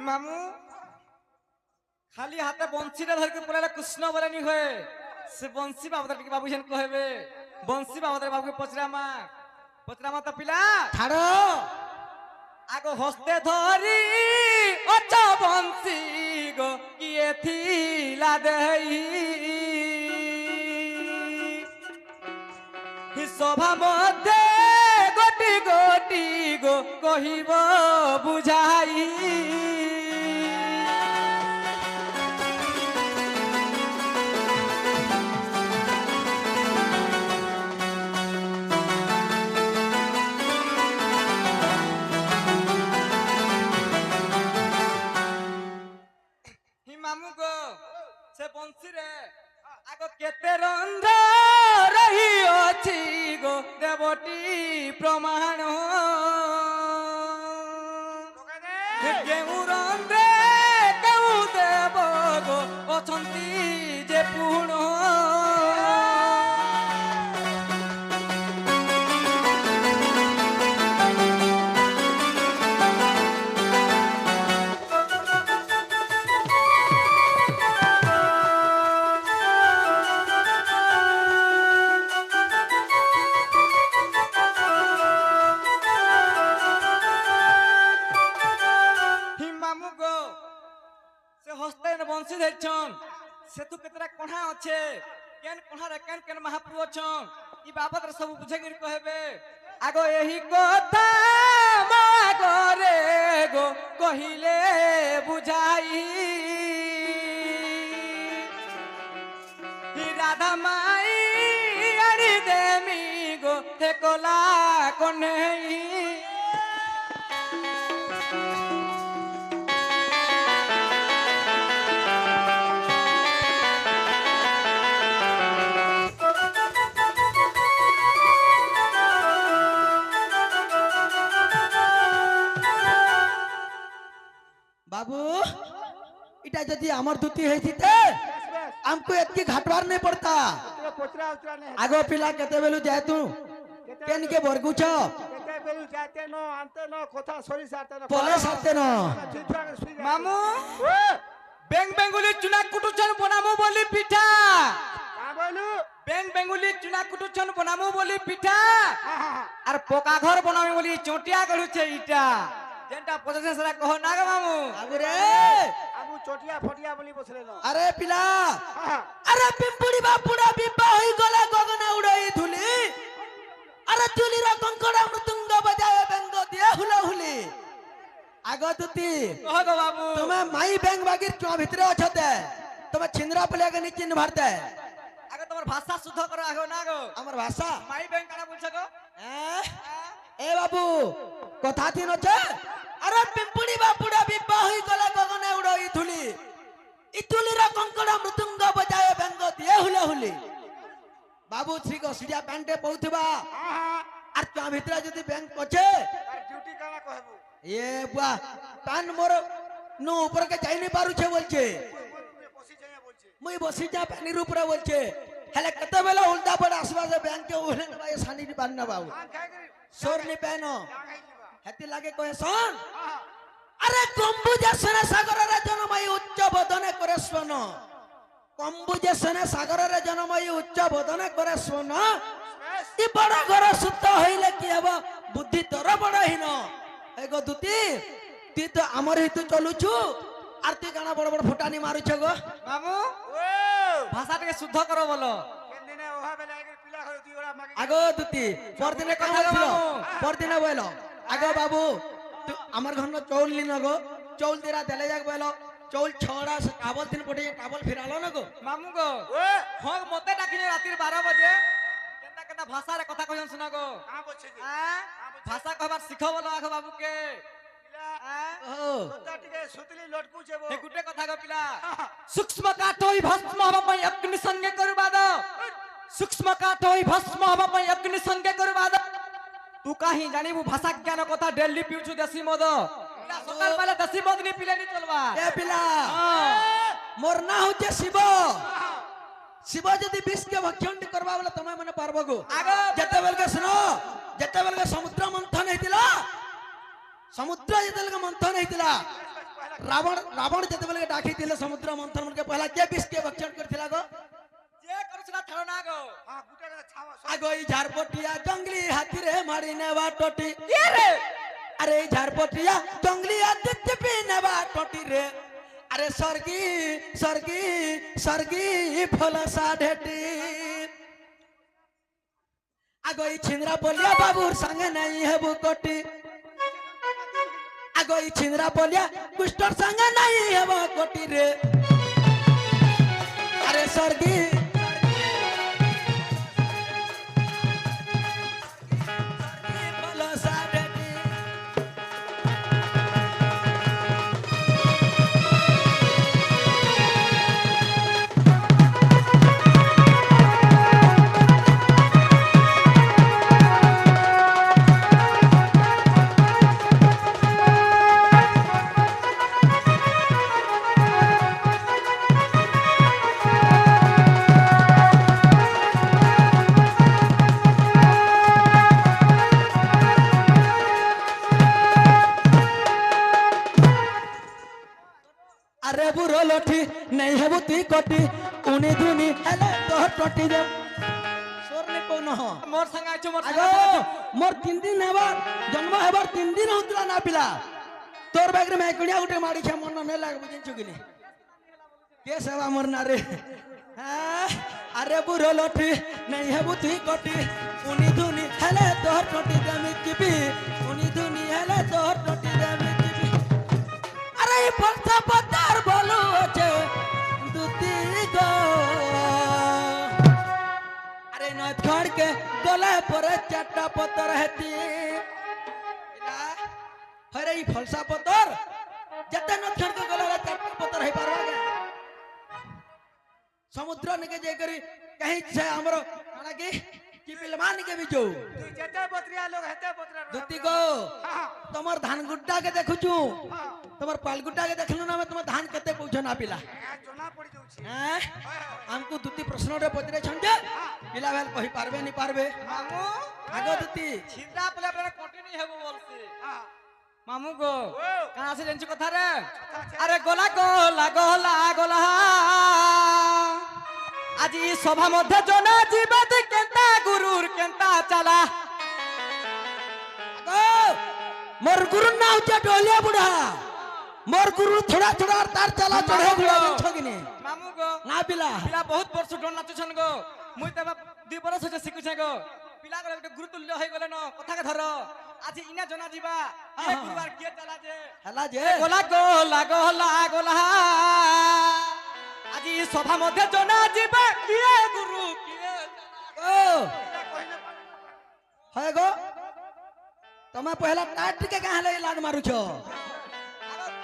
মামু খালি হাতে বংশীটা ধরকে পড়ালে কৃষ্ণ বলে নি হয়ে সে বংশী বাবুদের টিকে বাবু যেন কহেবে বংশী বাবুদের বাবুকে পচরামা তো পিলা ছাড়ো আগ হস্তে ধরি অচ বংশী গো কিয়ে থিলা দেই সভা মধ্যে গটি গটি গো কহিব বুঝাই মামু গো সে বংশী রে আগ কেতে রন্ধ রহি অছি গো দেবটি প্রমাণ কেউ রন্ধে কেউ দেব গো অছন্তি যে পুণ বংশী ধরছন সেতু কেতরা কোণা আছে কেন কোণারে কেন কেন মহাপ্রভু অছন ই বাবদরে সব বুঝাইকি কহেবে আগ এহি কথা মাগরে গো কহিলে বুঝাই রাধা মাই আড়ি দেমি গো হে কলা কনেই बाबू इटा जदि अमर दूती है हमको इतनी घाटवार नहीं पड़ता आगो पिला केते बेलु जाए तू केन के बरगुछ पले साते न मामू बेंग बेंगुली चुना कुटुचन बनामु बोली पिठा बेंग बेंगुली चुना कुटुचन बनामु बोली पिठा और पोका घर बनामु बोली चोटिया गळुछे इटा जेंटा पछे सरा कहो ना ग मामू आगु रे आगु चोटिया फटिया बोली बसले न अरे पिला अरे पिंपुड़ी बापुड़ा बिब्बा होई गला गगन उड़ई धुली अरे चुली रा कंकड़ा मृदंग बजाए बेंग दिए हुला हुली आगो तुती कहो गो बाबू तुम्हें माई बेंग बागिर क्यों भीतरे अछते तुम्हें छिंदरा पले के नीचे न भरते आगे तोर भाषा शुद्ध करो आगो ना गो हमर भाषा माई बेंग काना बोलछ गो ए बाबू कथा थी न छे अरे पिंपुड़ी बापुड़ा बिब्बा होई गला गगन उड़ई धुली इतुली रा कंकड़ा मृदंग बजाए बेंग दिए हुला हुली बाबू श्री गसिया पैंटे पहुथबा आर ता भीतर जदी बैंक पछे ड्यूटी काना कहबो ये बुआ पान मोर नो ऊपर के जाई नहीं पारु छे बोलछे बसी जाया बोलछे मुई बसी जा पानी ऊपर बोलछे हेले कते बेला उल्टा पड़ आसबा से बैंक के ओहले भाई सानी नी बान्ना बाबू सोर नी पहनो हेती लागे कोए सोन अरे कम्बुजेशन सागर रे जनमय उच्च बदने करे स्वन कम्बुजेशन सागर रे जनमय उच्च बदने करे स्वन ई बड़ घर सुत होइले की हबो बुद्धि तोर बड़ हिन एगो दुती ती तो हमर हितु चलुछु आरती गाना बड़ बड़ फुटानी मारू छगो मामू ओ भाषा के शुद्ध करो बोलो केन दिने ओहा बेला आगे पिला खरो दी ओरा मागे आगो दुती परदिने कथा बोललो परदिने बोलो आगो बाबू तू हमर घर न चौल ली नगो चौल तेरा देले जाक बोलो चौल छड़ा से टावल दिन पटे टावल फिरालो नगो मामू गो ओ हो मते डाकिने रातिर 12 बजे केनता केनता भाषा रे कथा कहन सुना गो कहां बोलछे जी भाषा कहबार सिखो बोलो आखो बाबू के पिला ओ तोता टिके सुतली लटकू छेबो हे गुटे कथा गो पिला सूक्ष्म काटोई भस्म हवा पई अग्नि संगे करबाद सूक्ष्म काटोई भस्म हवा पई अग्नि संगे करबाद तू काहे जानिबू भाषा ज्ञान कथा दिल्ली पिउछु देसी मद पिला सकाल बेला देसी मद नी पिले नी चलबा ए पिला मोर ना होचे शिव शिव जदि विष के भक्षण करबा वाला तमे मने पारबो गो आगो जते बेल के सुनो जते बेल के समुद्र मंथन हेतिला समुद्र जते बेल के मंथन हेतिला रावण रावण जते बेले डाकी थिले समुद्र मंथन मन के पहला के विष के भक्षण करथिला गो जे करछला थारो ना गो हां गुटे के छावा आगो ई झारपटिया जंगली हाथी रे मारी नेवा टोटी के रे अरे ई झारपटिया जंगली हाथी टिपी नेवा टोटी रे अरे सरगी सरगी सरगी फलसा ढेटी आगो ई छिंद्रा बोलिया बाबूर संगे नहीं है बुकोटी आगो ई छिंद्रा बोलिया कुष्टर संगे नहीं है वो कोटी रे अरे सरगी फलसा ढेटी अरे बुरो लोठी नहीं है बुती कोटी उनी दुनी हेले तो टोटी दे सोर ने कोन हो मोर संग आइছো मोर आगो मोर 3 दिन हेबार जन्म हेबार 3 दिन होतला ना पिला तोर बैग में कुड़िया उठे मारी छे मन न लाग बुझिन चुगिनी के सेवा मोर ना रे हाँ, अरे बुरो लोठी नहीं है बुती कोटी उनी दुनी हेले तो टोटी दे मिचबी उनी दुनी हेले तो टोटी दे मिचबी अरे फलसा पत्थर बोलो छे दुती गो अरे न छोड़ के गले पर चट्टा पत्थर हेती अरे ई फलसा पत्थर जते न छोड़ के गले चट्टा पत्थर हे पारवा के समुद्र निके जे करी कहीं से हमरो काना की पिलमान के भी जो तू जते बतरिया लोग हेते बतरिया दुती गो हां तमर धान गुड्डा के देखु छु तमर पाल गुड्डा के देखलु ना मैं तुम धान केते पूछो ना पिला जोना पड़ी जाउ छी हैं हमको दुती प्रश्न रे पतरे छंजे पिला भेल कहि पारबे नहीं पारबे मामू आगो दुती छिंदा पले अपने कोटी नहीं हेबो बोलसी हां मामू गो कहां से जंचु कथा रे अरे गोला गोला गोला गोला आज ई सभा मध्य जना जीवत केंता गुरुर केंता चला आगो मोर गुरु ना उचे डोलिया बुढ़ा मोर गुरु थोड़ा थोड़ा तार चला चढ़े बुढ़ा छगिनी मामू गो ना पिला पिला बहुत वर्ष डोन नाचु छन गो मुई तबा 2 बरस से सिखु छे गो पिला गले एक गुरु तुल्य होई गले न कथा के धर आज इना जना जीवा ये गुरुवार के चला जे हला जे गोला गोला गोला गोला आज ई सभा मध्य जना जीवा किए गुरु किए ओ है गो तमे पहला टाट के कहां ले लाग मारू छो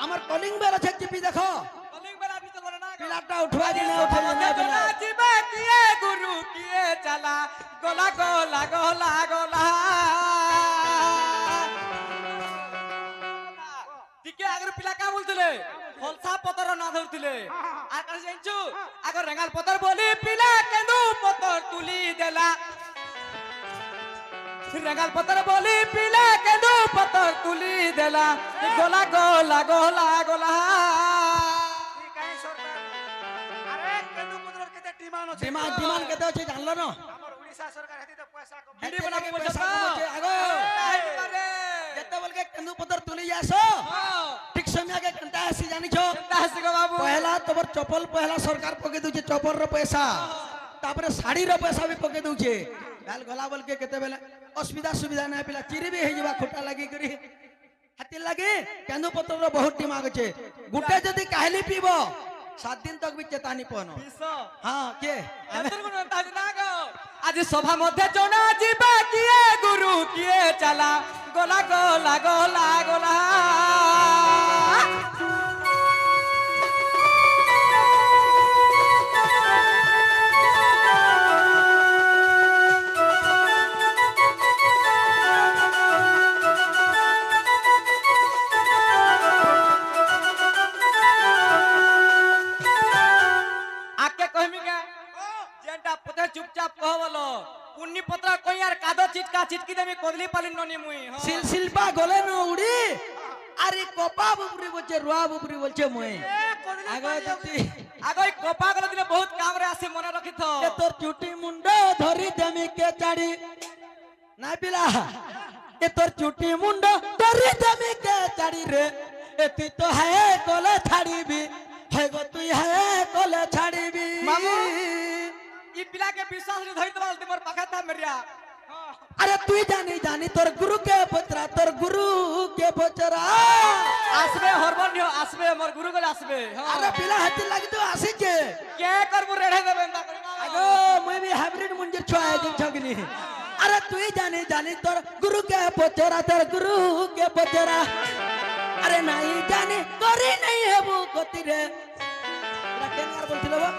हमर कॉलिंग बेल छै चिपी देखो कलिंग बेला भी तो बोले ना पिलाटा उठवा दिने उठे ना जना जीवा किए गुरु किए चला गोला गोला गोला गोला टिके आगर पिला का बोलतिले फलसा पतर ना धरतिले आकाश जाइछु आगर रेंगाल पतर बोली पिला केंदू पतर तुली देला रेंगाल पतर बोली पिला केंदू पतर तुली देला गोला गोला गोला गोला ई काई सरकार अरे केंदू पुत्र केते डिमांड अछि दिमाग दिमाग केते अछि जानलो न हमर उड़ीसा सरकार हेती त पैसा कम भिडी बना के पैसा पैसा कमाचे, आगो। जते बोल के केंदू पत्थर तुली जासो ठीक समय के कंटा आसी जानी छो बाबू पहला तोर चप्पल पहला सरकार पके दूचे चप्पल रो पैसा तापरे साड़ी रो पैसा भी पके दूचे गाल गला बोल के केते बेले असुविधा सुविधा ना पिला चिरी भी हे जबा खोटा लागी करी हाथी लागे केंदू पत्थर रो बहुत दिमाग छे गुटे जदी काहली पीबो 7 दिन तक भी चेतानी पनो हां के आज सभा मध्य जना जीवा किए गुरु किए चला गोला गोला गोला गोला आके कहमी के जेंटा पते चुपचाप कह बोलो पुन्नी पत्र कोई यार कादो चिटका चिटकी देमी कोदली पालिन ननी मुई सिलसिलपा गोले न उड़ी আরে কপা বুবরি বলছে রুয়া বুবরি বলছে মই আগে দুতি আগে এই কপা গলা দিনে বহুত কামরে আসে মনে রাখিথ এ তোর চুটি মুন্ড ধরি দেমি কে চাড়ি না পিলা এ তোর চুটি মুন্ড ধরি দেমি কে চাড়ি রে এ তুই তো হ্যাঁ কলে ছাড়িবি হয় গো তুই হ্যাঁ কলে ছাড়িবি মামু ই পিলাকে বিশ্বাস রে ধরি তোমার তোমার পাখা তা মেরিয়া আরে তুই জানি জানি তোর গুরু কে পচরা তোর গুরু কে পচরা আসবে হরবনিও আসবে মোর গুরু গলে আসবে আরে পিলা হাতি লাগি তো আসিছে কে করবো রেড়ে দেবে না আগো মই বি হাইব্রিড মুঞ্জির ছয় দিন ছগনি আরে তুই জানি জানি তোর গুরু কে পচরা তোর গুরু কে পচরা আরে নাই জানি করি নাই হেবু গতি রে এরা কেনগার বলছিল গো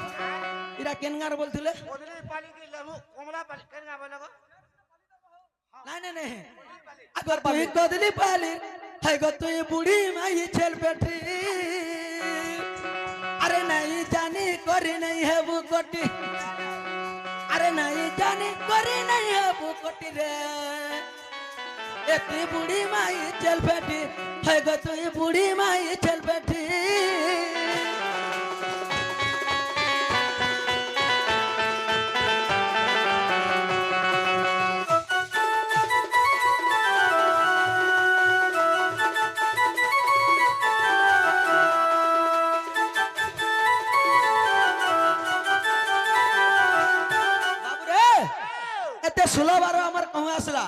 এরা কেনগার বলছিল ওদের পানি কি লেবু কমলা পানি কেন না বলে গো নাই নাই নাই আগর তুই কদলি পালি হাই গো তুই বুড়ি মাই ছেল বেটি আরে নাই জানি করি নাই হেবু গতি আরে নাই জানি করি নাই হেবু গতি রে এ তুই বুড়ি মাই ছেল বেটি হাই গো তুই বুড়ি মাই ছেল বেটি বাবুরে এতে 16 12 আমার কমে আসলা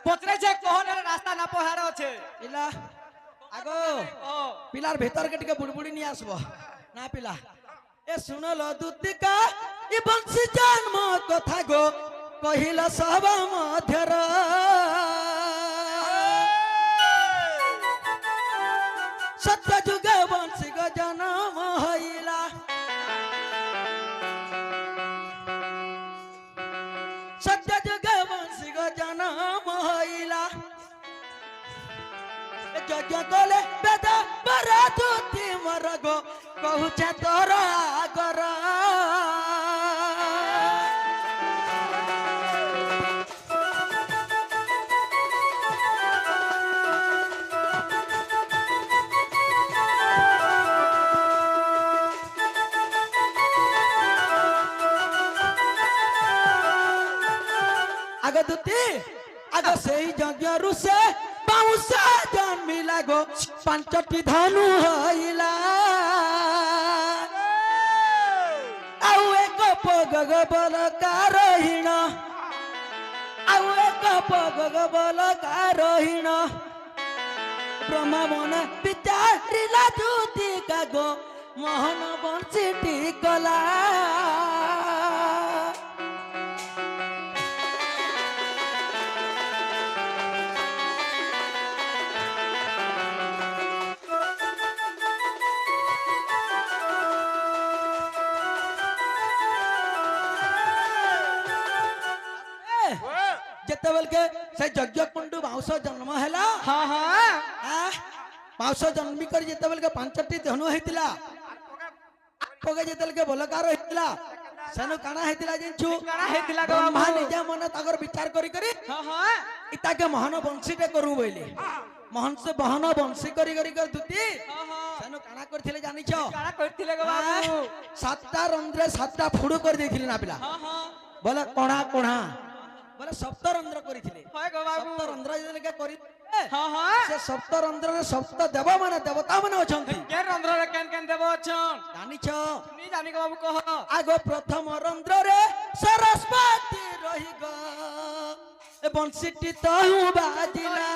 পচরে যে কোহনের রাস্তা না পহার আছে পিলা আগো ও পিলার ভেতরকে টিকে বুড়বুড়ি নিয়ে আসবো না পিলা এ শুনল দুতিকা ই বংশী জন্ম কথা গো কহিল সব মধ্যর সত্য যুগে বংশী গো জন্ম হইলা সত্য যুগে বংশী গো জন্ম হইলা যজ্ঞ কলে বেদ বরা দুতি মর গো কহুছে তোর আগর আগ দুতি আগ সেই যজ্ঞ রুষে বাউসা জন্মিলা গো পাঁচটি ধনু হইলা ଆଉ ଏକ ପଗ ବଲ କାରହୀଣ ଆଉ ଏକ ପଗ ବଲ କାରହୀଣ ବ୍ରହ୍ମା ମନ ବିଚାରିଲା ଦୁତି କାଗ ମୋହନ ବଂଶୀଟି କଲା যেତେବେଳକେ ସେ ଯଜ୍ଞ କୁଣ୍ଡୁ ବାଉଁଶ ଜନ୍ମ ହେଲା ହଁ ହଁ ବାଉଁଶ ଜନ୍ମି କରି ଯେତେବେଳକେ ପାଞ୍ଚଟି ଧନୁ ହେଇଥିଲା ପକେ ଯେତେବେଳକେ ବଲକାର ହେଇଥିଲା ସେନୁ କାଣା ହେଇଥିଲା ଜାଣିଛୁ କାଣା ହେଇଥିଲା ଗো ବ୍ରହ୍ମା ନିଜେ ମନେ ତାଙ୍କର ବିଚାର କରି କରି ହଁ ହଁ ଇତାକେ ମହାନ ବଂଶୀଟେ କରୁ ବୋଇଲେ ମହନ ବଂଶୀ କରି କରି କରି ଦୁତି ହଁ ହଁ ସେନୁ କାଣା କରିଥିଲେ ଜାଣିଛ କାଣା କରିଥିଲେ ଗো ବାବୁ ସାତଟା ରନ୍ଧ୍ରେ ସାତଟା ଫୁଡୁ କରି ଦେଇଥିଲେ ନା ପିଲା ହଁ ହଁ ବୋଲେ କଣା କଣା ବୋଲେ ସପ୍ତରନ୍ଧ୍ର କରିଥିଲେ হয় গো বাবু ସପ୍ତରନ୍ଧ୍ର ଯେତେବେଳେ କରି ହଁ ହଁ ସେ ସପ୍ତରନ୍ଧ୍ରରେ ସପ୍ତ ଦେବ ମାନେ ଦେବତା ମାନେ ଅଛନ୍ତି কে রন্ধ্রে কেন কেন দেব অছন ଜାଣିଛ নি জানি গো বাবু কহ ଆଗ ପ୍ରଥମ ରନ୍ଧ୍ରରେ ସରସ୍ୱତୀ ରହିଗ ଏ ବଂଶୀଟି ତହୁ ବାଜିଲା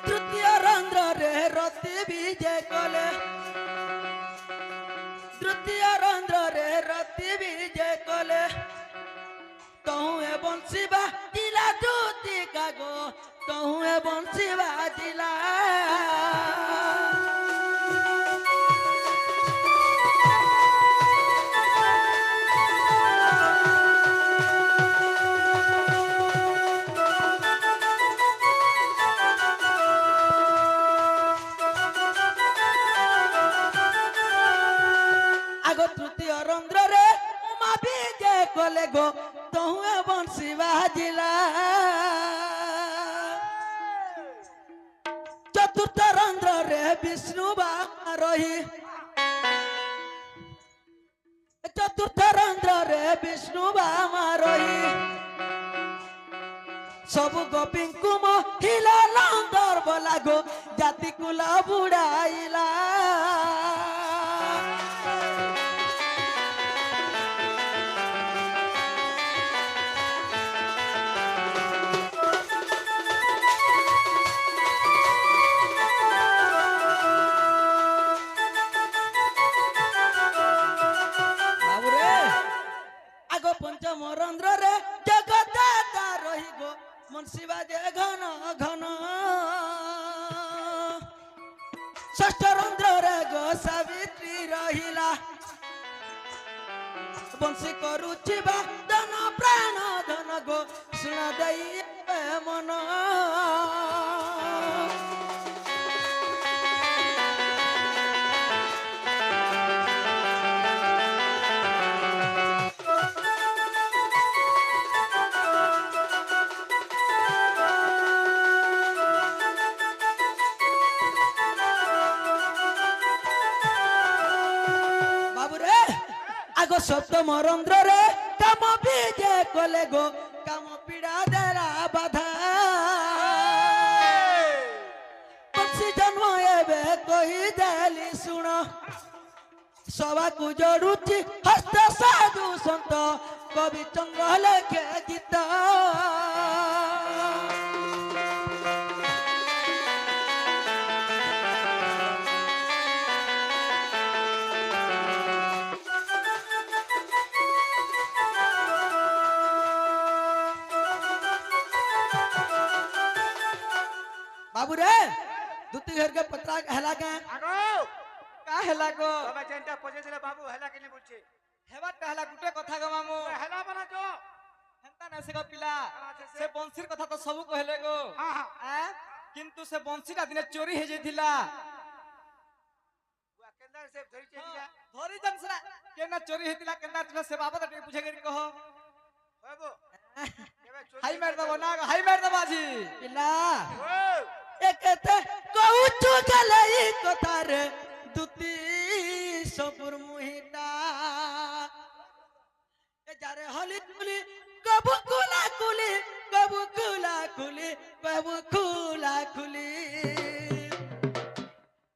ତୃତୀୟ ରନ୍ଧ୍ରରେ ରତି ବିଜେ କଲେ ତୃତୀୟ ରନ୍ଧ୍ରରେ ରତି ବିଜେ କଲେ ତହୁ ଏ ବଂଶୀ ବାଜିଲା ଦୁତି କାଗ ତହୁ ଏ ବଂଶୀ ବାଜିଲା আগ তৃতীয় রন্ধ্রে উমা বিজে কলে গো তহু বংশী বাজিলা চতুর্থ রন্ধ্রে বিষ্ণু বামা রহি চতুর্থ রন্ধ্রে বিষ্ণু বামা রহি সবু গোপীଙ୍କୁ মহিলা লন্দর বলা গো জাতি কুল বুড়াইলা বাবুরে আগ পঞ্চম রন্ধ্রে জগদাতা রহি গো মুন্সি বাজে ঘন ঘন ষষ্ঠ রন্ধ্রে গো সাবিত্রী রহিলা বংশী করুছি বাদন প্রাণ ধন গো শুণ দেই মন বাবুরে আগ সপ্তম রন্ধ্রে কাম বিজে কলে গো কাম পীড়া দেলা বাধা পক্ষী জন্ম এবে কহি দেলি শুণ সবাকু জড়ুছি হস্ত সাধু সন্ত কবি চন্দ্র লেখে গীত বাবুরে দুটি ঘর के पत्रा हेला के আগো का हेला गो তবে যেটা পজে দিলে বাবু হেলা কেনে বলছে হেবা কাহলা গুটে কথা গো মামু হেলা বানা তো হেন্তা না সে গো পিলা সে বংশীর কথা তো সবু কহিলে গো হ্যাঁ হ্যাঁ কিন্তু সে বংশীটা দিনে চোরি হয়ে যাইতিলা কেন্দার সে ধরিছে দিয়া ধরি জান সেরা কেনা চোরি হইতিলা কেনা ছিল সে বাবা তে বুঝে গরি কহ বাবু এবে চোরি হাই মার দব না হাই মার দব আজি পিলা ও একেতে কউচু গলে ই কথা রে দুতি সপুর মুহিতা এ যারে হলি কুলি কবু কুলা কুলি কবু কুলা কুলি কবু কুলা কুলি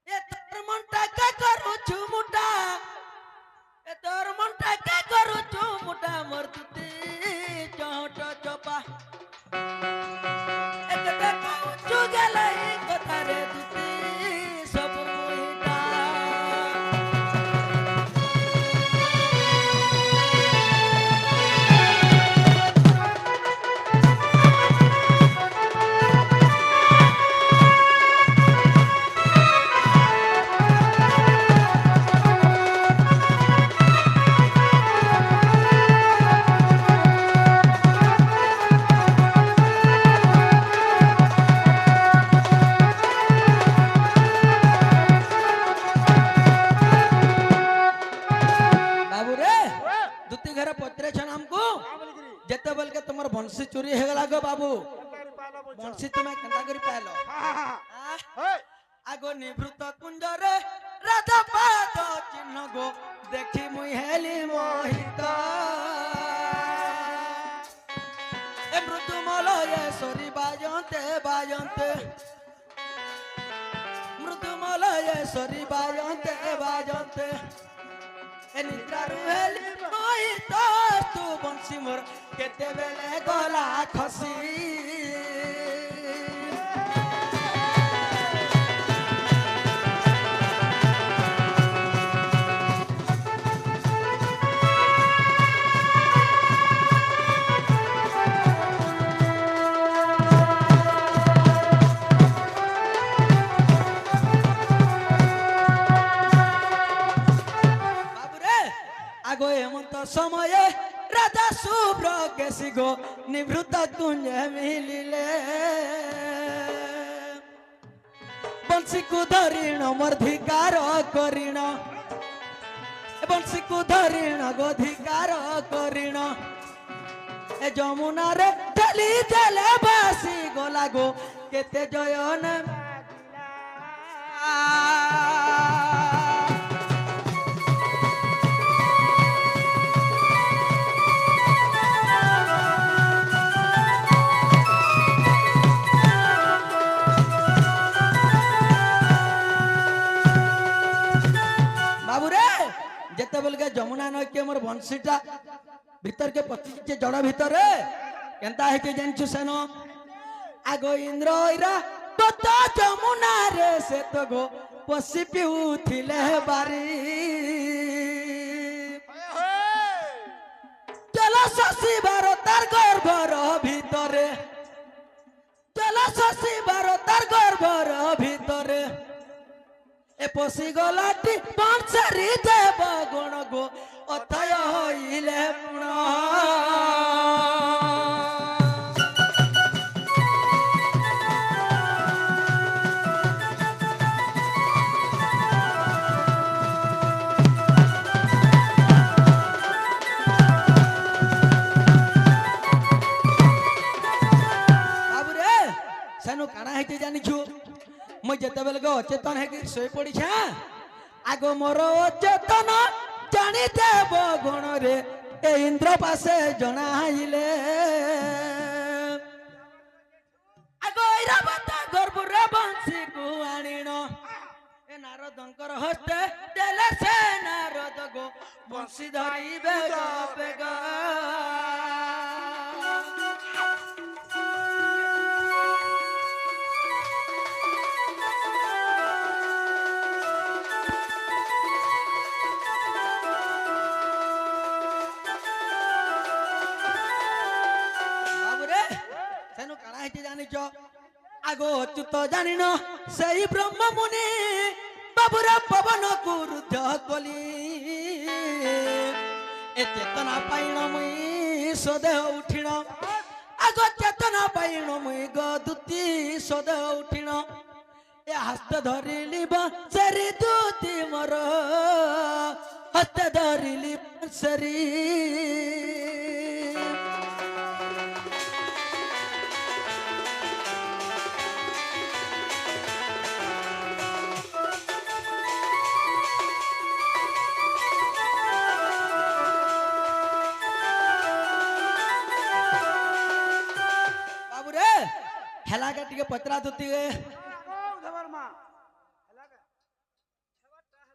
এ তোর মনটা কে করুছু মুটা এ তোর মনটা কে করুছু মুটা মোর দুতি চহট চপা একেতে কউচু গলে ই কথা রে দুতি সপুর মুহিতা बाबूरे दुती घर पत्रे छन हमको जते बोल के तुम्हार बंसी चोरी हे गला गो बाबू কেন্দারি পালা বলছে बंसी तुम्हें केंदा करी पाइलो হ্যাঁ হ্যাঁ आगो निवृत्त कुंजरे राधा पाद चिन्ह गो देखी मुई हेली मोहित ए मृदुमल ये सरी बाजंते बाजंते मृदुमल ये सरी बाजंते बाजंते ए निद्रा रुहेली मोहित तू बंसी मोर केते बेले गला खसी বাবুরে আগো এমন্ত সময়ে রাধা শুভ্র কেশি গো নিভৃত কুঞ্জে মিলিলে বংশীকু ধরিণ মর্ধিকার করিণ বংশীকু ধরিণ গধিকার করিণ এ যমুনারে ঢেলি দেলে বাসি গলা গো কেতে জয়ন যেতবেলে যমুনা নয়কে মোর বংশীটা ভিতরকে পচিছে জড় ভিতরে কেনতা হয়েছে জানছু সেন আগ ইন্দ্র ইরা কত যমুনা রে সে তো গো পশি পিউথিলে বারি চল শশী তার গর্ভর ভিতরে চল শশী তার গর্ভর ভিতরে এ পশি গলাটি বংশী দেব গুণ গো অথয় হইলে পুণ বাবুরে সেনু কানা হইতে জানিছু মই যেতবেলে অচেতন হয়ে শোই পড়িছে আগ মোর অচেতন জানি দেব গুণ রে এ ইন্দ্র পাশে জনাইলে আগ ঐরাবত গর্ভরে বংশী কু আনিণ এ নারদঙ্কর হস্তে দেলে সে নারদ গো বংশী ধরি বেগ বেগ বাবুরে সেনু কানা হইতে জানিছ আগ অচ্যুত জানিন সেই ব্রহ্ম মুনি বাবুরা পবন কুরুদ্ধ কলি এ চেতনা পাইণ মুই সদেহ উঠিণ আগ চেতনা পাইণ মুই গদুতি সদেহ উঠিণ এ হস্ত ধরিলি বংশী দুতি মর হস্ত ধরিলি বংশী বাবুরে হেলাকে টিকে পচরা ধুতি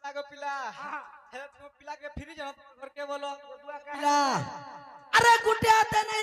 লাগো পিলা হে পিলা কে ফিরি যাও ঘর কে বলো আরে গুটে হাতে নাই